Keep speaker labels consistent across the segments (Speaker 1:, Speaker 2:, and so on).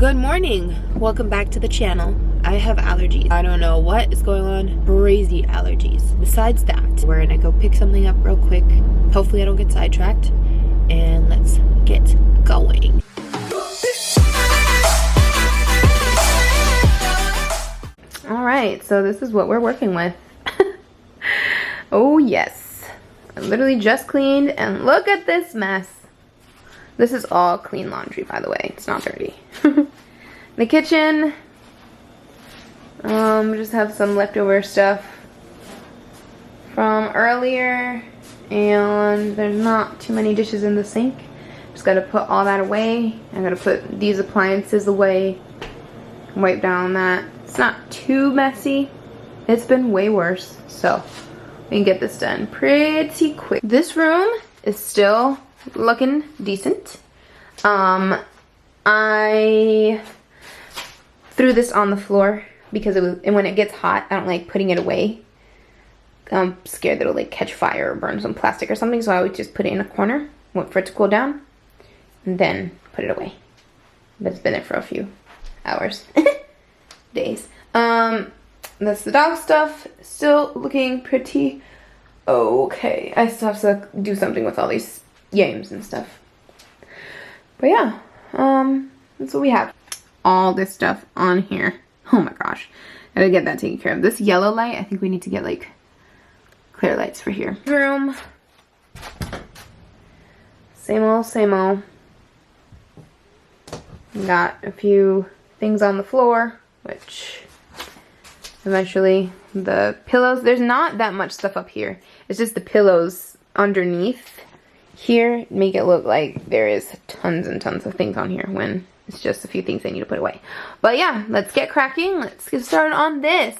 Speaker 1: Good morning, welcome back to the channel. I have allergies. I don't know what is going on. Crazy allergies. Besides that, we're gonna go pick something up real quick. Hopefully I don't get sidetracked. And let's get going. All right, so this is what we're working with. Oh yes. I literally just cleaned and look at this mess. This is all clean laundry, by the way. It's not dirty. The kitchen. Just have some leftover stuff from earlier. And there's not too many dishes in the sink. Just gotta put all that away. I gotta put these appliances away. Wipe down that. It's not too messy. It's been way worse. So we can get this done pretty quick. This room is still looking decent. I threw this on the floor because and when it gets hot, I don't like putting it away. I'm scared that it'll like catch fire or burn some plastic or something, so I would just put it in a corner, wait for it to cool down, and then put it away. But it's been there for a few hours, days. That's the dog stuff. Still looking pretty okay. I still have to do something with all these yams and stuff. But yeah, that's what we have. All this stuff on here. Oh my gosh. I gotta get that taken care of. This yellow light, I think we need to get like clear lights for here. Room. Same old, same old. Got a few things on the floor, which eventually the pillows, there's not that much stuff up here. It's just the pillows underneath here make it look like there is tons and tons of things on here when it's just a few things I need to put away. But yeah, let's get cracking. Let's get started on this.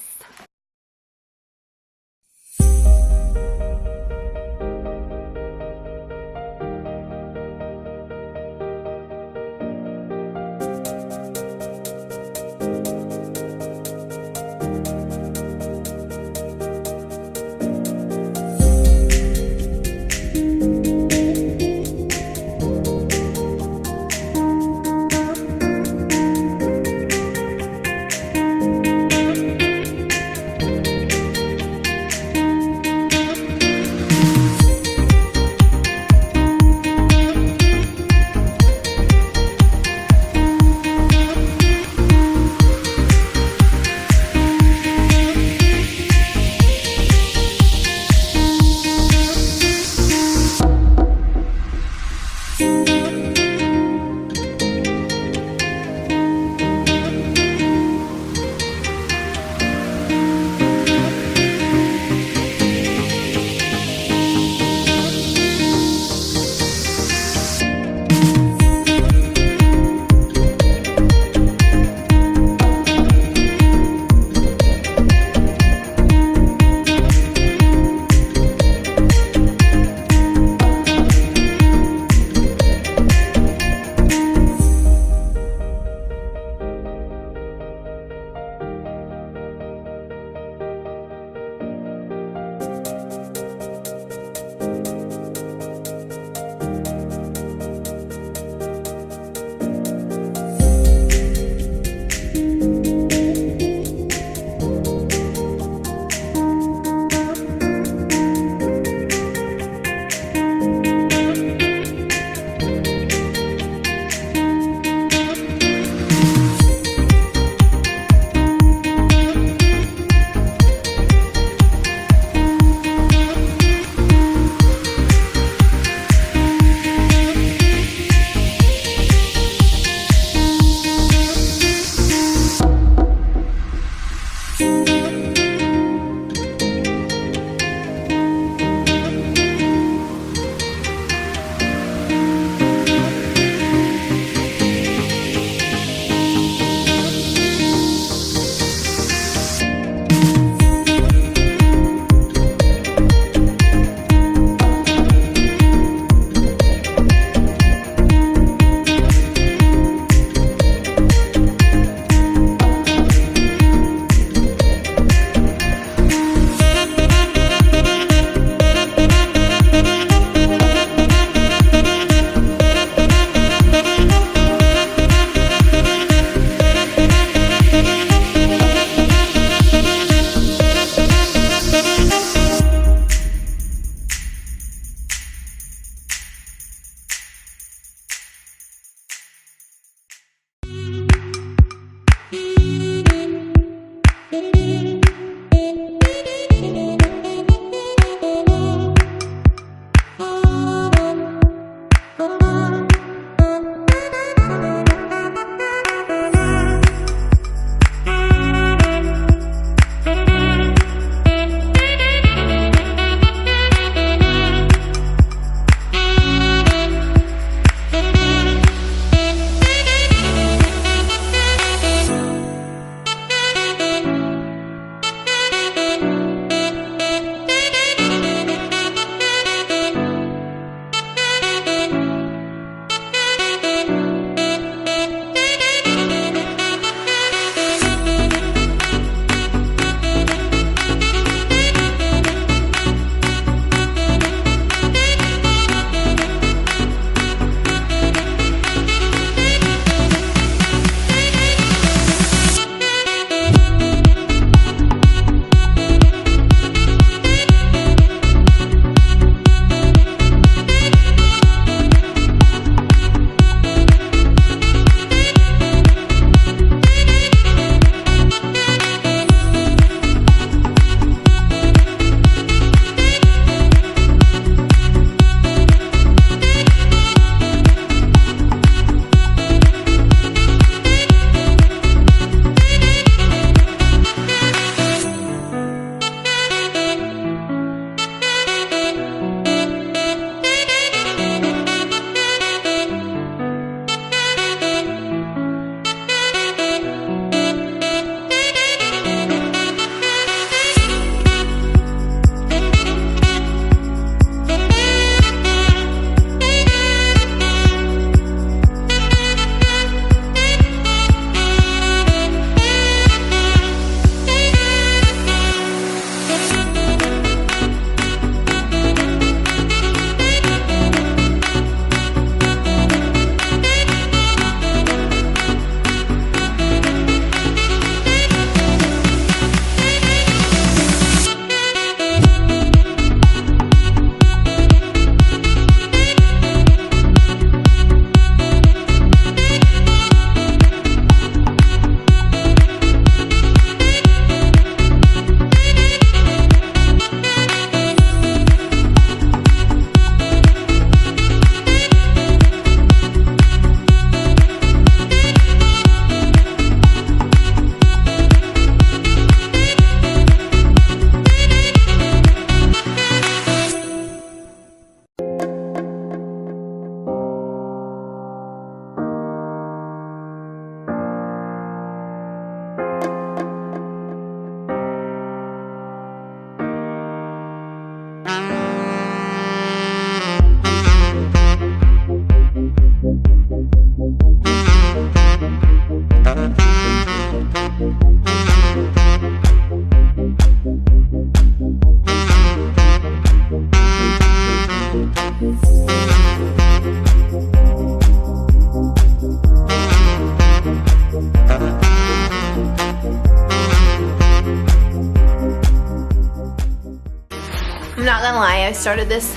Speaker 1: gonna lie, I started this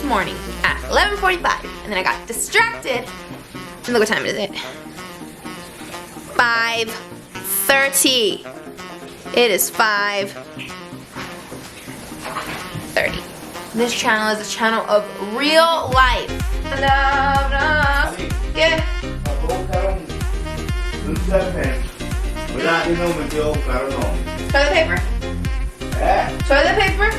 Speaker 1: morning at 11:45, and then I got distracted. And look what time is it? 5:30. It is 5:30. This channel is a channel of real life. Yeah. Toilet paper? Toilet paper?